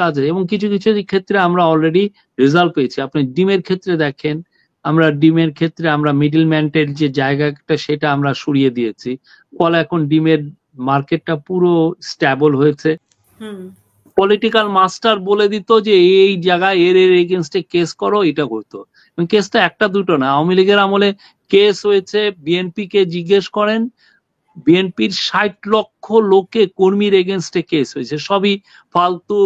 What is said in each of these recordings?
কাজে এবং কিছু কিছু ক্ষেত্রে আমরা অলরেডি রেজাল্ট পেয়েছি। আপনি ডিমের ক্ষেত্রে দেখেন, আমরা ডিমের ক্ষেত্রে আমরা মিডল ম্যানের যে জায়গাটা সেটা আমরা সরিয়ে দিয়েছি, ফলে এখন ডিমের মার্কেটটা পুরো স্ট্যাবল হয়েছে। পলিটিক্যাল মাস্টার বলে দিত যে এই জায়গায় এর এগেনস্টে কেস করো, এটা করতো। কেস তো একটা দুটো না, আওয়ামী লীগের আমলে কেস হয়েছে। বিএনপি কে জিজ্ঞেস করেন, বিএনপির ৬০ লক্ষ লোকে কর্মীর এগেনস্টে কেস হয়েছে, সবই ফালতু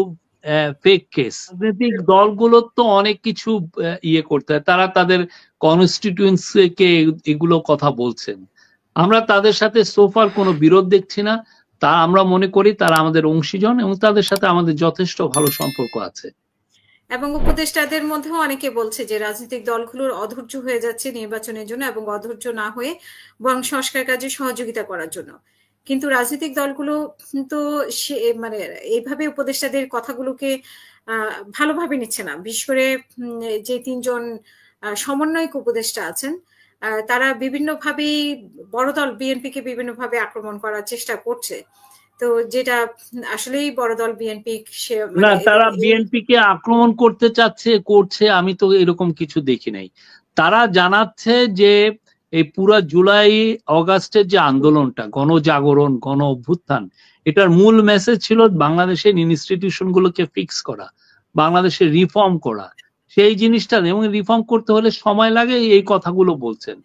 ফেক কেস। রাজনৈতিক দলগুলোর তো অনেক কিছু ইয়ে করতে হয়, তারা তাদের কনস্টিটিউয়েন্সি কে এগুলো কথা বলছেন। আমরা তাদের সাথে সোফার কোনো বিরোধ দেখছি না, তা আমরা মনে করি তারা আমাদের অংশীজন এবং তাদের সাথে আমাদের যথেষ্ট ভালো সম্পর্ক আছে। এবং উপদেষ্টাদের মধ্যেও অনেকে বলছে যে রাজনৈতিক দলগুলোর অধৈর্য হয়ে যাচ্ছে নির্বাচনের জন্য এবং অধৈর্য না হয়ে বরং সংস্কার কাজে সহযোগিতা করার জন্য। কিন্তু রাজনৈতিক দলগুলো তো মানে এইভাবে উপদেষ্টাদের কথাগুলোকে ভালোভাবে নিচ্ছে না। বিশেষ করে যে তিনজন সমন্বয়ক উপদেষ্টা আছেন তারা বিভিন্নভাবেই বড় দল বিএনপিকে বিভিন্নভাবে আক্রমণ করার চেষ্টা করছে। তো যেটা আসলেই বড় দল বিএনপি না, তারা বিএনপি কে আক্রমণ করতে করছে, আমি তো এরকম কিছু দেখি নাই। তারা জানাচ্ছে যে এই পুরো জুলাই অগাস্টের যে আন্দোলনটা, গণজাগরণ, গণ অভ্যুত্থান, এটার মূল মেসেজ ছিল বাংলাদেশের ইনস্টিটিউশন গুলোকে ফিক্স করা, বাংলাদেশের রিফর্ম করা। সেই জিনিসটা, এবং রিফর্ম করতে হলে সময় লাগে, এই কথাগুলো বলছেন।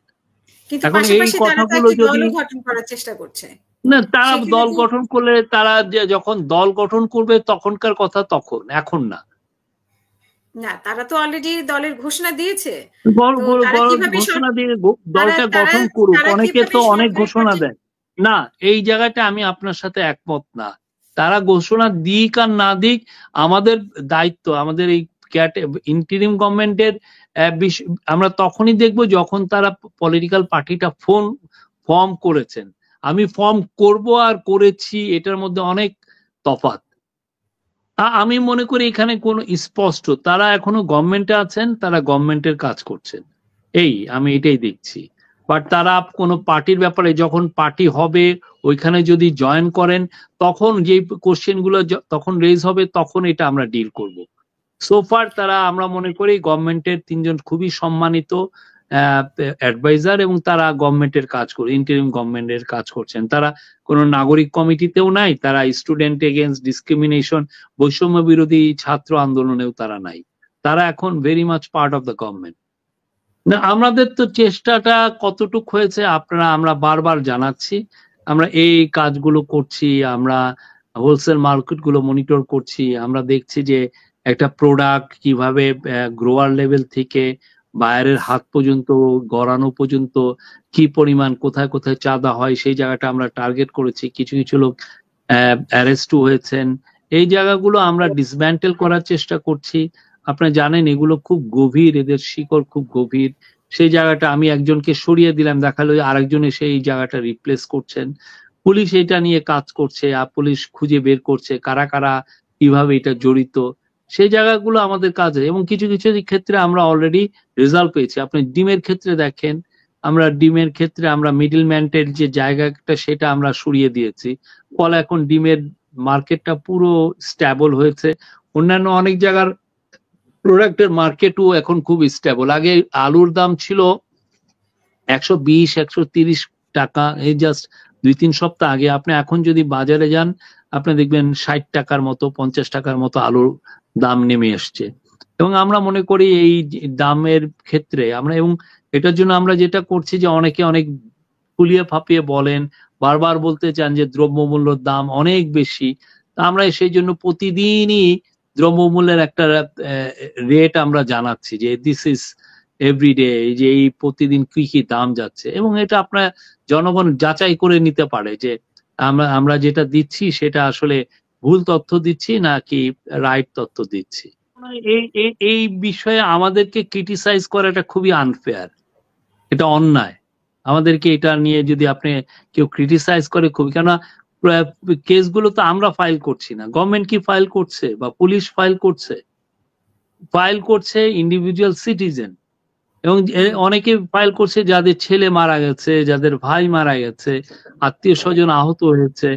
এখন এই কথাগুলো যদি গঠন করার চেষ্টা করছে না, তারা দল গঠন করলে, তারা যখন দল গঠন করবে তখনকার কথা, তখন, এখন না। না, তারা তো অলরেডি দলের ঘোষণা দিয়েছে। ঘোষণা দিয়ে দলটা গঠন করুক, অনেকে তো অনেক ঘোষণা দেয় না। এই জায়গাটা আমি আপনার সাথে একমত না। তারা ঘোষণা দিক আর না দিক, আমাদের দায়িত্ব, আমাদের এই ইন্টারিম গভর্নমেন্টের আমরা তখনই দেখবো যখন তারা পলিটিক্যাল পার্টিটা ফর্ম করেছেন। আমি ফর্ম করব আর করেছি, এটার মধ্যে অনেক তফাৎ। আমি মনে করি এখানে কোনো স্পষ্ট, তারা এখনো গভর্নমেন্টে আছেন, তারা গভর্নমেন্টের কাজ করছেন, আমি এটাই দেখছি। বাট তারা কোনো পার্টির ব্যাপারে, যখন পার্টি হবে ওইখানে যদি জয়েন করেন, তখন যে কোশ্চেন গুলো তখন রেজ হবে, তখন এটা আমরা ডিল করব। সোফার তারা, আমরা মনে করি গভর্নমেন্টের তিনজন খুবই সম্মানিত অ্যাডভাইজার, এবং তারা গভর্নমেন্টের কাজ করে, ইন্টারিম গভর্নমেন্টের কাজ করছেন। তারা কোনো নাগরিক কমিটিতেও নাই, তারা স্টুডেন্ট এগেইনস্ট ডিসক্রিমিনেশন, বৈষম্য বিরোধী ছাত্র আন্দোলনেও তারা নাই। তারা এখন very much part of the government. না, আমাদের তো চেষ্টাটা কতটুক হয়েছে আমরা বারবার জানাচ্ছি। আমরা এই কাজগুলো করছি, আমরা হোলসেল মার্কেট গুলো মনিটর করছি, আমরা দেখছি যে একটা প্রোডাক্ট কিভাবে গ্রোয়ার লেভেল থেকে বায়ারের হাত পর্যন্ত, গড়ানো পর্যন্ত কি পরিমাণ, কোথায় কোথায় চাঁদা হয়, সেই জায়গাটা আমরা টার্গেট করেছি। কিছু কিছু লোক অ্যারেস্টও হয়েছেন। এই জায়গাগুলো আমরা ডিসম্যান্টেল করার চেষ্টা করছি। আপনারা জানেন এগুলো খুব গভীর, এদের শিকড় খুব গভীর। সেই জায়গাটা আমি একজনকে সরিয়ে দিলাম, দেখালো আরেকজন এসে এই জায়গাটা রিপ্লেস করছেন। পুলিশ এটা নিয়ে কাজ করছে, আর পুলিশ খুঁজে বের করছে কারা কারা কিভাবে এটা জড়িত। সেই জায়গাগুলো আমাদের কাজে, এবং কিছু কিছু ক্ষেত্রে আমরা অলরেডি রেজাল্ট পেয়েছি। আপনি ডিমের ক্ষেত্রে দেখেন, আমরা ডিমের ক্ষেত্রে আমরা মিডল ম্যানের যে জায়গাটা সেটা আমরা সরিয়ে দিয়েছি, ফলে এখন ডিমের মার্কেটটা পুরো স্ট্যাবল হয়েছে। অন্যান্য অনেক জায়গার প্রোডাক্টের মার্কেটও এখন খুব স্টেবল। আগে আলুর দাম ছিল 120-130 টাকা, এই জাস্ট 2-3 সপ্তাহ আগে। আপনি এখন যদি বাজারে যান, আপনি দেখবেন 60 টাকার মতো, 50 টাকার মতো আলুর দাম নেমে এসছে। এবং আমরা মনে করি এই দামের ক্ষেত্রে আমরা, এবং এটার জন্য আমরা যেটা করছি যে অনেকে অনেক ফুলিয়ে ফাঁপিয়ে বলেন, বারবার বলতে চান যে দ্রব্যমূল্যের দাম অনেক বেশি। আমরা সেই জন্য প্রতিদিনই দ্রব্যমূল্যের একটা রেট আমরা জানাচ্ছি যে দিস ইজ এভরিডে, যে এই প্রতিদিন কি কি দাম যাচ্ছে, এবং এটা আপনার জনগণ যাচাই করে নিতে পারে যে আমরা যেটা দিচ্ছি সেটা আসলে ভুল তথ্য দিচ্ছি নাকি রাইট তথ্য দিচ্ছি। এই বিষয়ে আমাদেরকে ক্রিটিসাইজ করাটা খুবই আনফেয়ার, এটা অন্যায়। আমাদেরকে এটা নিয়ে যদি আপনি কেউ ক্রিটিসাইজ করে, খুবই, কেন কেসগুলো তো আমরা ফাইল করছি না, গভর্নমেন্ট কি ফাইল করছে বা পুলিশ ফাইল করছে ইন্ডিভিজুয়াল সিটিজেন, এবং অনেকে ফাইল করছে যাদের ছেলে মারা গেছে, যাদের ভাই মারা গেছে, আত্মীয় স্বজন আহত হয়েছে,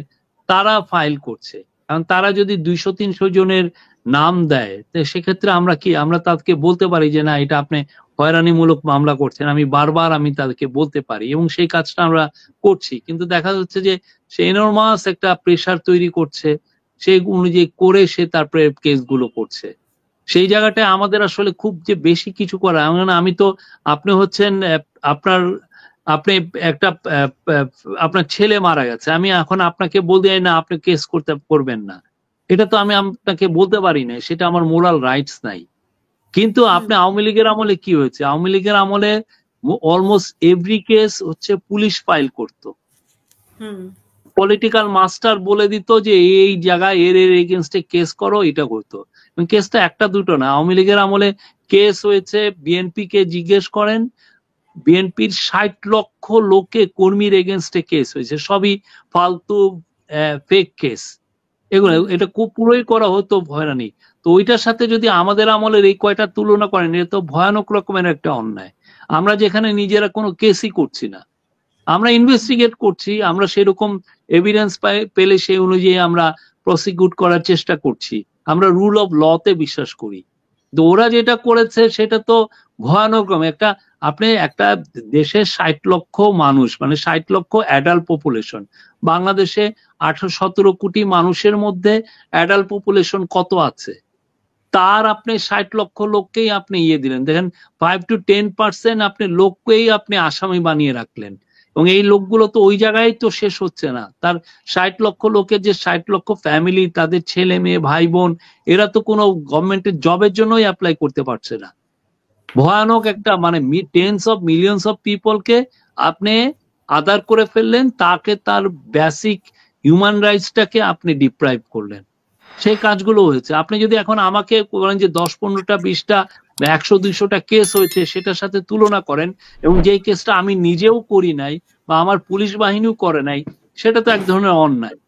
তারা ফাইল করছে। কারণ তারা যদি 200-300 জনের নাম দেয়, তো সেক্ষেত্রে আমরা তাদেরকে বলতে পারি যে না, এটা আপনি হয়রানিমূলক মামলা করছেন। আমি তাদেরকে বলতে পারি এবং সেই কাজটা আমরা করছি। কিন্তু দেখা যাচ্ছে যে সে এনরমাস একটা প্রেসার তৈরি করছে, সেই অনুযায়ী করে সে তারপরে কেসগুলো করছে। সেই জায়গাটায় আমাদের আসলে খুব যে বেশি কিছু করা, আমি তো, আপনি হচ্ছেন আপনি একটা আপনার ছেলে মারা গেছে, আমি এখন আপনাকে বলতে যাই না আপনি কেস করবেন না, এটা তো আমি আপনাকে বলতে পারি না, সেটা আমার মোরাল রাইটস নাই। কিন্তু আপনি আওয়ামী লীগের আমলে কি হয়েছে? আওয়ামী লীগের আমলে অলমোস্ট এভরি কেস হচ্ছে পুলিশ ফাইল করত, পলিটিক্যাল মাস্টার বলে দিত যে এই জায়গায় এর এগেনস্টে কেস করো, এটা করতো। কেসটা একটা দুটো না, আওয়ামী লীগের আমলে কেস হয়েছে, বিএনপি কে জিজ্ঞেস করেন, বিএনপির 60 লক্ষ লোকে কর্মীর এগেনস্টে কেস হয়েছে, সবই ফালতু ফেক কেস। এগুলো এটা পুরোই করা হতো হয়রানি। তো ওইটার সাথে যদি আমাদের আমলের এই কয়টা তুলনা করেন, এটা তো ভয়ানক রকমের একটা অন্যায়। আমরা যেখানে নিজেরা কোনো কেসই করছি না, আমরা ইনভেস্টিগেট করছি, আমরা সেরকম এভিডেন্স পেলে সেই অনুযায়ী আমরা প্রসিকিউট করার চেষ্টা করছি, আমরা রুল অফ লতে বিশ্বাস করি। তো ওরা যেটা করেছে সেটা তো ভয়ানক রকম একটা, আপনি একটা দেশের 60 লক্ষ মানুষ, মানে 60 লক্ষ অ্যাডাল্ট পপুলেশন, বাংলাদেশে 18-17 কোটি মানুষের মধ্যে অ্যাডাল্ট পপুলেশন কত আছে, তার আপনি 60 লক্ষ লোককেই আপনি দিলেন। দেখেন 5 to 10% আপনি লোককেই আপনি আসামি বানিয়ে রাখলেন, এবং এই লোকগুলো তো ওই জায়গায় তো শেষ হচ্ছে না, তার 60 লক্ষ লোকের যে 60 লক্ষ ফ্যামিলি, তাদের ছেলে মেয়ে ভাই বোন, এরা তো কোনো গভর্নমেন্টের জবের জন্যই অ্যাপ্লাই করতে পারছে না। ভয়ানক একটা, মানে টেন্স অফ মিলিয়ন্স অফ পিপলকে আপনি আদার করে ফেললেন, তাকে তার বেসিক হিউম্যান রাইটসটাকে আপনি ডিপ্রাইভ করলেন। সেই কাজগুলো হয়েছে। আপনি যদি এখন আমাকে বলেন যে 10-15টা 20টা 100-200টা কেস হয়েছে, সেটার সাথে তুলনা করেন, এবং যেই কেসটা আমি নিজেও করি নাই বা আমার পুলিশ বাহিনীও করে নাই, সেটা তো এক ধরনের অন্যায়।